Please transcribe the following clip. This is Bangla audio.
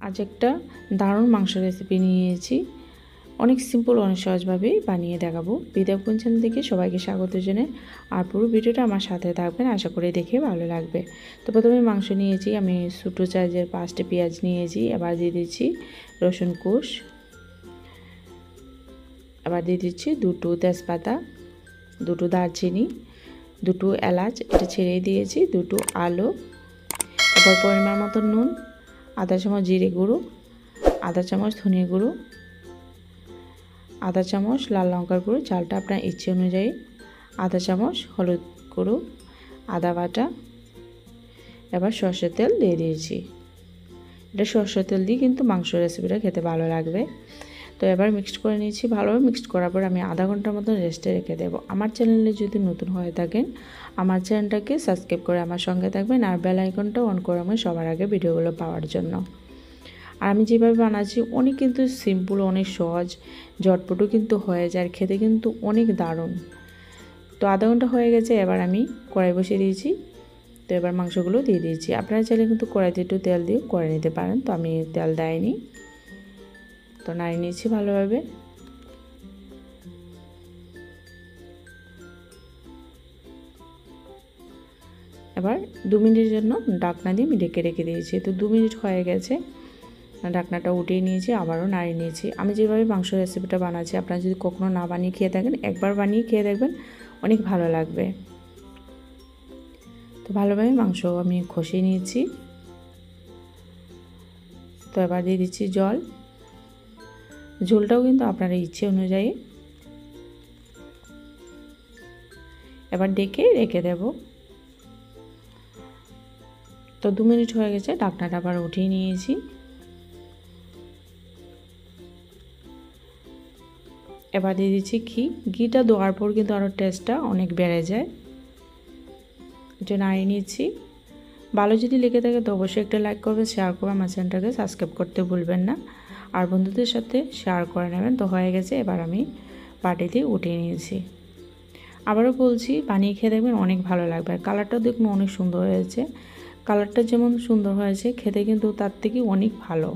আজ একটা দারুণ মাংস রেসিপি নিয়েছি। অনেক সিম্পল, অনেক সহজভাবেই বানিয়ে দেখাবো। বিদেব চ্যানেল থেকে সবাইকে স্বাগত জানাই। আর পুরো ভিডিওটা আমার সাথে থাকবেন, আশা করি দেখে ভালো লাগবে। তো প্রথমে মাংস নিয়েছি আমি, ছোটো সাইজের 5টা পেঁয়াজ নিয়েছি। এবার দিয়ে দিচ্ছি রসুন কুচ, এবার দিয়ে দিচ্ছি 2টো তেজপাতা, 2টো দারচিনি, 2টো এলাচ এটা ছেড়ে দিয়েছি, 2টো আলু, এবার পরিমাণ মতো নুন, আধা চামচ জিরে গুঁড়ো, আধা চামচ ধনিয়া গুঁড়ো, আধা চামচ লাল লঙ্কার গুঁড়ো, ঝালটা আপনার ইচ্ছে অনুযায়ী, আধা চামচ হলুদ গুঁড়ো, আদা বাটা। এবার সরষের তেল দিয়ে দিয়েছি। এটা সরষের তেল দিয়ে কিন্তু মাংস রেসিপিটা খেতে ভালো লাগবে। তো এবার মিক্সড করে নিয়েছি। ভালোভাবে মিক্সড করার পর আমি আধা ঘন্টার মতো রেস্টে রেখে দেবো। আমার চ্যানেলে যদি নতুন হয়ে থাকেন, আমার চ্যানেলটাকে সাবস্ক্রাইব করে আমার সঙ্গে থাকবেন, আর বেল আইকনটা অন করে আমি সবার আগে ভিডিওগুলো পাওয়ার জন্য। আর আমি যেভাবে বানাচ্ছি অনেক কিন্তু সিম্পল, অনেক সহজ, ঝটপটও কিন্তু হয়ে যায়, আর খেতে কিন্তু অনেক দারুণ। তো আধা ঘন্টা হয়ে গেছে, এবার আমি কড়াই বসিয়ে দিয়েছি। তো এবার মাংসগুলো দিয়ে দিয়েছি। আপনারা চাইলে কিন্তু কড়াইতে একটু তেল দিয়ে করে নিতে পারেন, তো আমি তেল দেয়নি। তো নাড়িয়ে নিয়েছি ভালোভাবে। এবার 2 মিনিটের জন্য ঢাকনা দিয়ে আমি ঢেকে রেখে দিয়েছি। তো 2 মিনিট হয়ে গেছে, ঢাকনাটা উঠিয়ে নিয়েছি, আবারও নাড়িয়ে নিয়েছি। আমি যেভাবে মাংস রেসিপিটা বানাচ্ছি, আপনারা যদি কখনো না বানিয়ে খেয়ে থাকেন, একবার বানিয়ে খেয়ে দেখবেন, অনেক ভালো লাগবে। তো ভালোভাবে মাংস আমি কষিয়ে নিয়েছি। তো এবার দিয়ে দিচ্ছি জল। ঝোলটাও কিন্তু আপনার ইচ্ছে অনুযায়ী। এবার ডেকে রেখে দেব। তো 2 মিনিট হয়ে গেছে, ঢাকনাটা আবার উঠিয়ে নিয়েছি। এবার দিয়ে দিচ্ছি ঘি। ঘিটা দেওয়ার পর কিন্তু আরও টেস্টটা অনেক বেড়ে যায়। এটা নাড়িয়ে নিচ্ছি। ভালো যদি লেগে থাকে তো অবশ্যই একটা লাইক করবেন, শেয়ার করবেন, আমার চ্যানেলটাকে সাবস্ক্রাইব করতে ভুলবেন না, আর বন্ধুদের সাথে শেয়ার করে নেবেন। তো হয়ে গেছে, এবার আমি বাটিতে উঠিয়ে নিয়েছি। আবারও বলছি, বানিয়ে খেয়ে দেখবেন, অনেক ভালো লাগবে। আর কালারটাও দেখুন অনেক সুন্দর হয়েছে। কালারটা যেমন সুন্দর হয়েছে, খেতে কিন্তু তার থেকে অনেক ভালো।